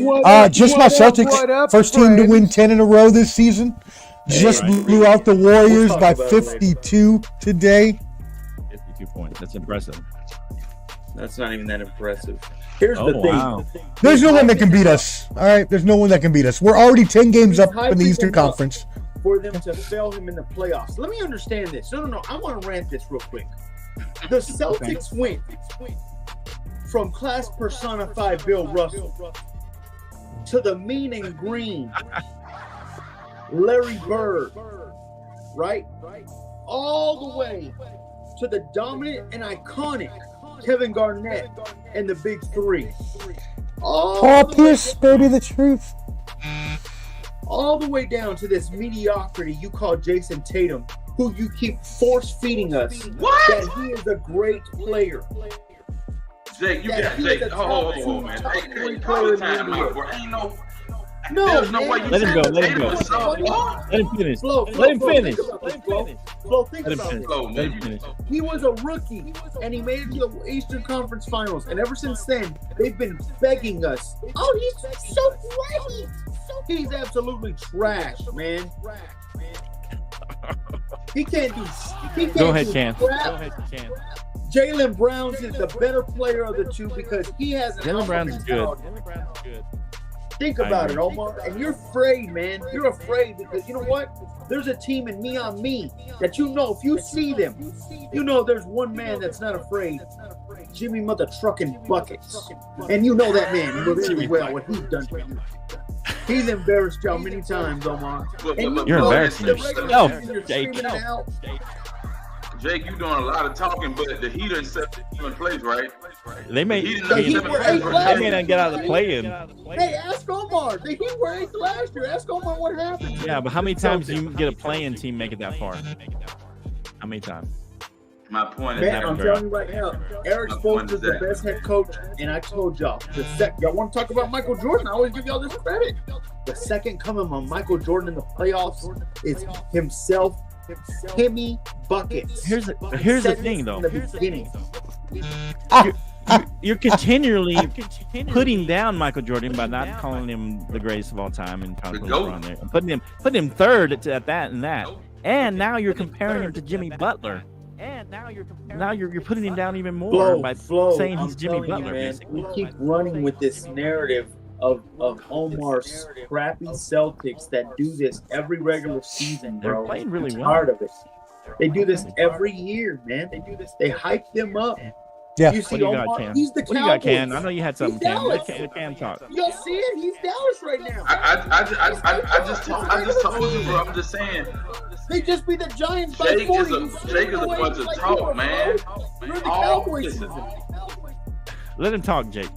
What? Just my Celtics, first team to win 10 in a row this season. Just blew out the Warriors by 52 today. 52 points. That's impressive. That's not even that impressive. Here's the thing. Wow. There's no one that can beat us. All right, there's no one that can beat us. We're already 10 games up in the Eastern Conference. For them to fail him in the playoffs. Let me understand this. No. I want to rant this real quick. The Celtics went from class personified Bill Russell to the mean and green Larry Bird, right? All the way to the dominant and iconic Kevin Garnett and the Big Three. Paul Pierce, baby, the truth. All the way down to this mediocrity you call Jason Tatum, who you keep force-feeding us that he is a great player. Jake, you got Jake. Oh, man. Hey, call the time out, bro. Ain't there's no way you Let him go. Let him go. Let him finish. Let him finish. Think about it. He was a rookie, and he made it to the Eastern Conference Finals. And ever since then, they've been begging us. Oh, he's so great. He's absolutely trash, man. He can't do. Go ahead, Cam. Jaylen Brown is the better player of the two because he has. Jaylen Brown's good. Think about it, Omar. And you're afraid, man. You're afraid because you know what? There's a team in Me on Me that you know if you see them, you know there's one man that's not afraid. Jimmy Mother Trucking Buckets. And you know that man really well what he's done for you. He's embarrassed y'all many times, Omar. You're embarrassing yourself, Jake. Jake, you doing a lot of talking, but the Heat didn't set in place, right? They may not get out of the play-in. Hey, ask Omar. The Heat were 8th last year. Ask Omar what happened. Yeah, but how many times do you get a play-in team make it that far? How many times? My point is, I'm telling you right now, Eric Spoelstra's the best head coach, and I told y'all, y'all want to talk about Michael Jordan? I always give y'all this credit. The second coming of Michael Jordan in the playoffs is himself. Timmy buckets. Here's the thing, though. You're continually putting down Michael Jordan by not calling him the greatest of all time and kind of putting LeBron there, and putting him third at that and that. And now you're comparing him to Jimmy Butler. And now you're putting him down even more by saying he's Jimmy Butler. Man, we keep running with this narrative of Omar's crappy Celtics that do this every regular season, bro. They're playing really well. Tired of it. They do this every year, man. They do this. They hype them up. Yeah. You see, Omar, he's the Cowboys. What do you got, Ken? I know you had something, Ken. Cam talk. Y'all see it? He's Dallas right now. I just told you, bro. I'm just saying. They just beat the Giants by 40. Jake is a bunch of talk, man. Let him talk, Jake.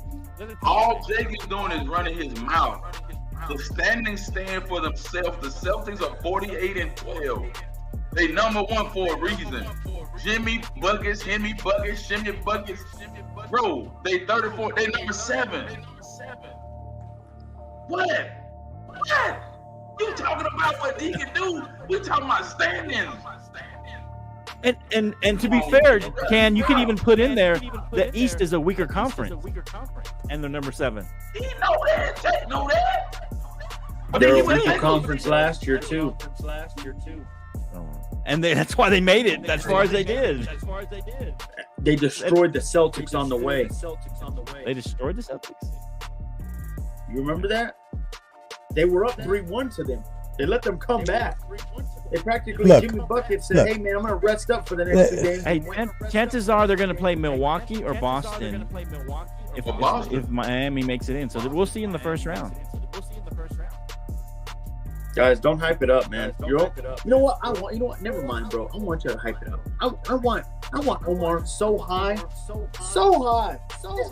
All Jake is doing is running his mouth. The standings stand for themselves. The Celtics are 48-12. They number one for a reason. Jimmy Buckets. Bro, they 34. They number 7. What? You talking about what he can do? We talking about standings. And to be fair, Ken, you can even put in there the East is a weaker conference, and they're number 7. He know that. Jake know that. They're a weaker conference last year too. And that's why they made it as far as they did. They destroyed the Celtics on the way. They destroyed the Celtics. You remember that? They were up 3-1 to them. They let them come back. They practically, Jimmy Bucket said, hey, man, I'm going to rest up for the next 2 games. Hey, chances are they're going to play Milwaukee or Boston if Miami makes it in. So we'll see in the first round. Guys, don't hype it up, man. You know what? You know what? Never mind, bro. I want you to hype it up. I want Omar so high. Just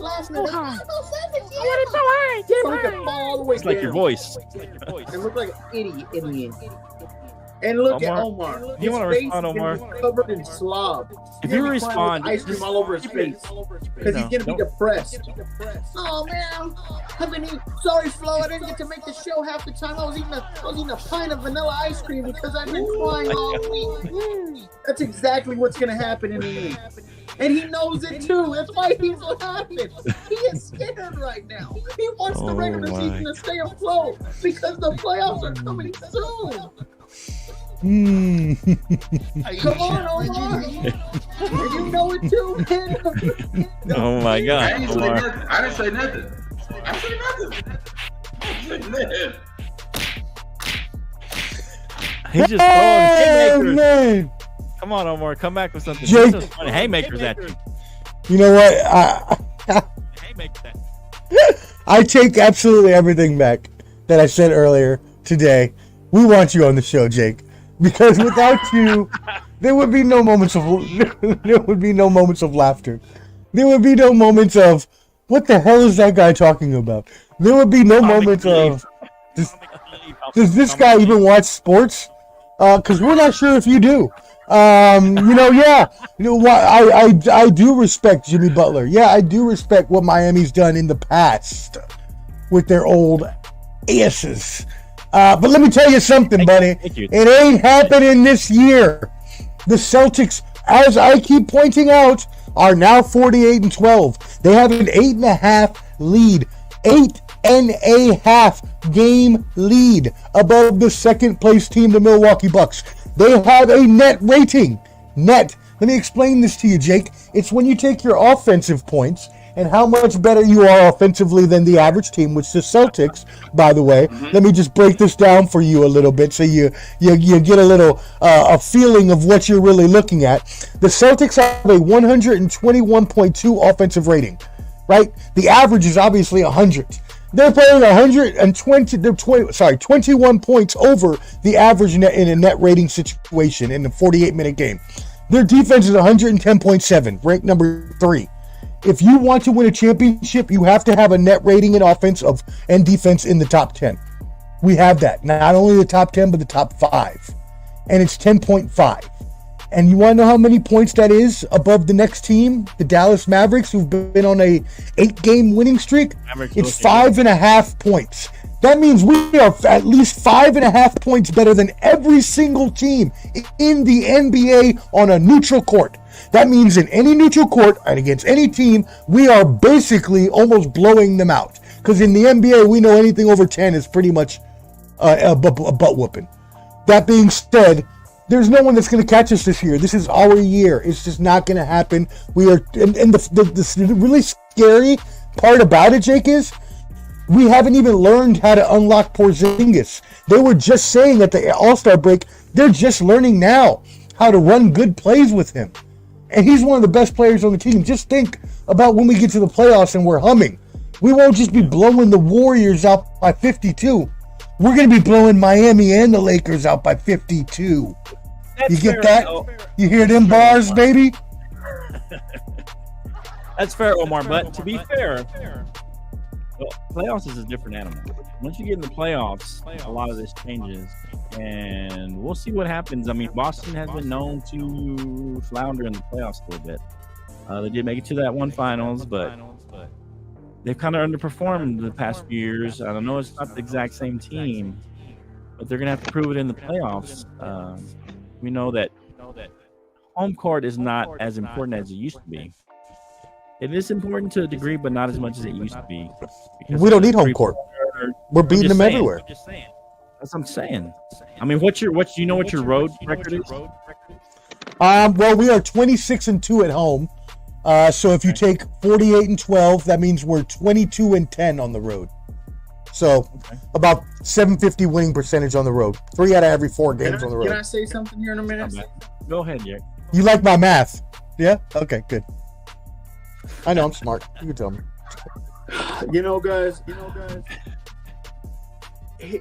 last night. I want it so high. So fall all the way it's like down. Your voice. And look like an idiot in the end. And look at Omar. You want to respond, Omar? Covered in slob. If you respond, ice cream all over his face because he's gonna be depressed. Oh man, sorry, Flo. I didn't get to make the show half the time. I was eating a pint of vanilla ice cream because I've been crying all week. That's exactly what's gonna happen in the end. And he knows it too. That's why he's laughing. He is scared right now. He wants the regular season to stay afloat because the playoffs are coming soon. Come on, Omar. And you know it too, man. Oh my God. I didn't say nothing. He's just throwing haymakers. Man. Come on, Omar. Come back with something. Jake. Just throwing haymakers at you. You know what? Haymakers at you. I take absolutely everything back that I said earlier today. We want you on the show, Jake, because without you, there would be no moments of laughter. There would be no moments of what the hell is that guy talking about? There would be no moments of does this guy even watch sports? Because we're not sure if you do. I do respect Jimmy Butler. Yeah, I do respect what Miami's done in the past with their old asses. But let me tell you something, buddy. It ain't happening this year. The Celtics, as I keep pointing out, are now 48-12. They have an 8.5 lead. 8.5 game lead above the second place team, the Milwaukee Bucks. They have a net rating. Net. Let me explain this to you, Jake. It's when you take your offensive points and how much better you are offensively than the average team, which the Celtics, by the way, let me just break this down for you a little bit so you get a little a feeling of what you're really looking at. The Celtics have a 121.2 offensive rating, right? The average is obviously 100. They're playing 21 points over the average net in a net rating situation in a 48-minute game. Their defense is 110.7, ranked number 3. If you want to win a championship, you have to have a net rating in offense and defense in the top 10. We have that. Not only the top 10, but the top 5. And it's 10.5. And you want to know how many points that is above the next team, the Dallas Mavericks, who've been on a 8-game winning streak? It's 5.5 points. That means we are at least 5.5 points better than every single team in the NBA on a neutral court. That means in any neutral court and against any team, we are basically almost blowing them out. Because in the NBA, we know anything over 10 is pretty much a butt whooping. That being said, there's no one that's going to catch us this year. This is our year. It's just not going to happen. We are, and the really scary part about it, Jake, is we haven't even learned how to unlock Porzingis. They were just saying at the All-Star break, they're just learning now how to run good plays with him. And he's one of the best players on the team. Just think about when we get to the playoffs and we're humming. We won't just be blowing the Warriors out by 52. We're going to be blowing Miami and the Lakers out by 52. That's you get fair. that? You hear them bars, baby? That's fair, Omar. But to be fair, well, playoffs is a different animal. Once you get in the playoffs, a lot of this changes, and we'll see what happens. I mean, Boston has been known to flounder in the playoffs a little bit. They did make it to that one finals, but they've kind of underperformed the past few years. I don't know, it's not the exact same team, but they're going to have to prove it in the playoffs. We know that home court is not as important as it used to be. It is important to a degree, but not as much as it used to be. We don't need home court. We're beating them everywhere. That's what I'm saying. I mean, do you know what your road record is? Well, we are 26-2 at home. So if you take 48-12, that means we're 22-10 on the road. So about 750 winning percentage on the road. 3 out of every 4 games on the road. Can I say something here in a minute? Go ahead, Jack. You like my math? Yeah? Okay, good. I know I'm smart. You can tell me. You know, guys,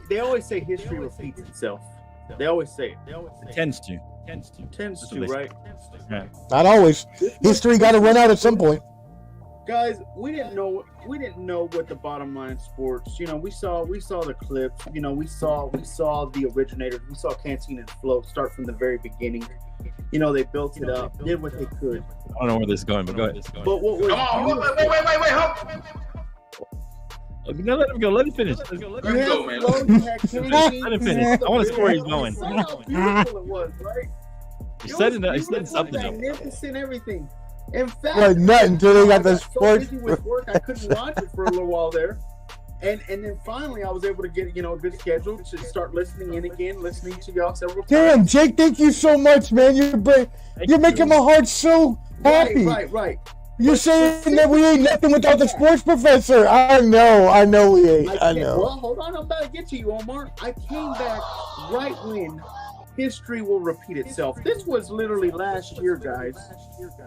they always say history repeats itself. They always say it. It tends to, right? Yeah. Not always. History got to run out at some point. Guys, we didn't know what the bottom line sports. You know, we saw the clips. You know, we saw the originators. We saw Canteen and Float start from the very beginning. You know, they built it up, did what they could. I don't know where this is going, but go ahead. But what was Come on, wait, hold. No, let him go. Let him finish. Let's go, man. Let him finish. I want to see where he's going. How beautiful it was, right? He's setting something up. Magnificent, everything. In fact, Like nothing until they got the so sports. busy with work, I couldn't watch it for a little while there. And then finally, I was able to get a good schedule to start listening in again, listening to y'all several times. Damn, Jake, thank you so much, man. You're making my heart so happy. Right. You're saying that we ain't nothing without the sports professor. I know we ain't. I know. Well, hold on, I'm about to get to you, Omar. I came back right when history will repeat itself. This was literally last year, guys.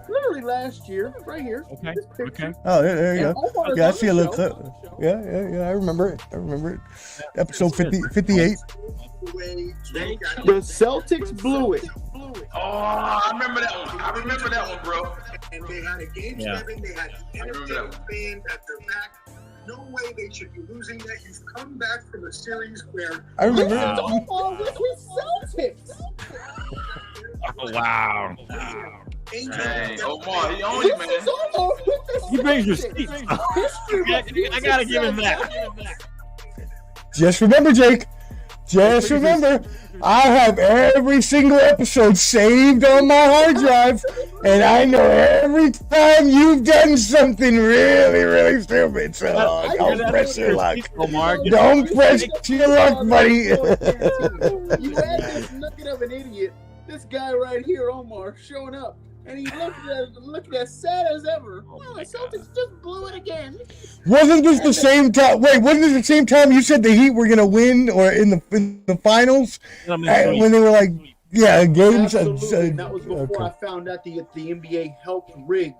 Literally last year, right here. Okay. Oh, there you And go. Omar is Yeah, I on see the a little show. clip. Yeah. I remember it. Episode 58. The Celtics blew it. Oh, I remember that one, bro. And they had a game seven. They had the entertainment fans at their back. No way they should be losing that. You've come back from a series where I remember This is it. Omar with Celtics. Oh, wow. Hey, Omar, he on you, man. This is Omar with the He brings Celtics. receipts. History I gotta give him that. Just remember, Jake. Just remember, I have every single episode saved on my hard drive, and I know every time you've done something really, really stupid. So don't press your luck. Omar, Don't press your luck, buddy. You had this nugget of an idiot. This guy right here, Omar, showing up. And he looked as sad as ever. Well, the Celtics just blew it again. Wasn't this the same time? Wait, wasn't this the same time you said the Heat were gonna win, or in the finals? When they were like, yeah, games. Absolutely. That was before I found out the NBA helped rig.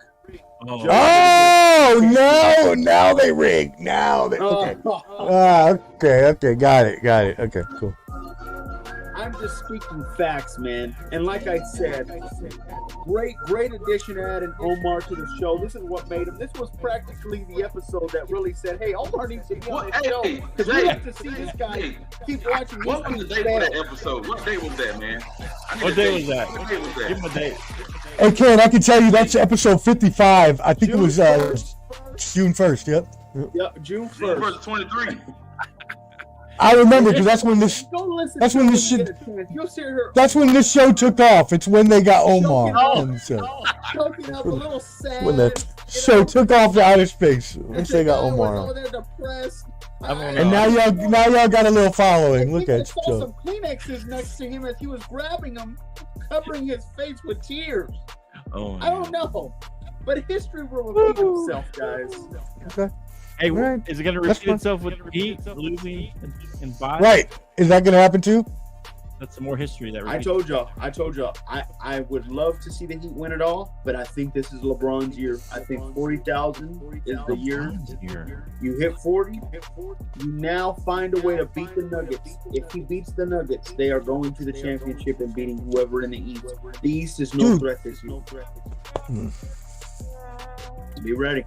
Oh no! Now they rig. Now they. Okay. Okay. Got it. Okay, cool. I'm just speaking facts, man. And like I said, great addition adding Omar to the show. This is what made him. This was practically the episode that really said, hey, Omar needs to be on this show. Because we have to see this guy keep watching. What was the date for that episode? What day was that, man? What day was that? What day was that? Give him a date. Hey, Ken, I can tell you that's episode 55. I think it was June 1st. Yep. Yep, June 1st. June 1st, 23. I remember because that's when this. That's when this shit. That's when this show took off. It's when they got Omar. Choking up a little sad. When the show took off to outer space. Once they got Omar. And now y'all got a little following. Look at you. Some Kleenexes next to him as he was grabbing them, covering his face with tears. Oh, I don't know, but history will repeat itself, guys. Okay. Hey, is it going to repeat itself with the Heat losing in 5? Right. Is that going to happen too? That's some more history that I told y'all. I would love to see the Heat win it all, but I think this is LeBron's year. I think 40,000 is the year. You hit 40, you now find a way to beat the Nuggets. If he beats the Nuggets, they are going to the championship and beating whoever in the East. The East is no threat this year. Be ready.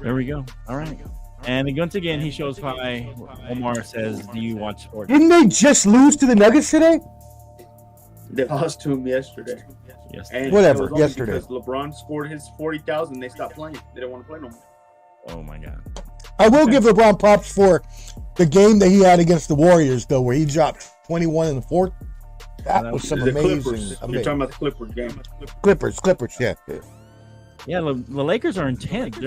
There we go. All right. And once again, he shows why Omar says, do you watch sports? Didn't they just lose to the Nuggets today? They lost to him yesterday. Yes. And whatever, it was yesterday. Because LeBron scored his 40,000, they stopped playing. They didn't want to play no more. Oh, my God. I will give LeBron props for the game that he had against the Warriors, though, where he dropped 21 in the fourth. That was some amazing. You're talking about the Clippers game. Clippers, yeah. Yeah, the Lakers are intense.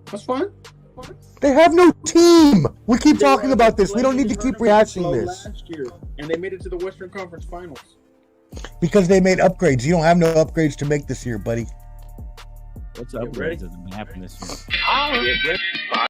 That's fine. They have no team. We keep talking about this. We don't need to keep rehashing this. Last year, and they made it to the Western Conference Finals. Because they made upgrades. You don't have no upgrades to make this year, buddy. What's upgrades that have been happening this year?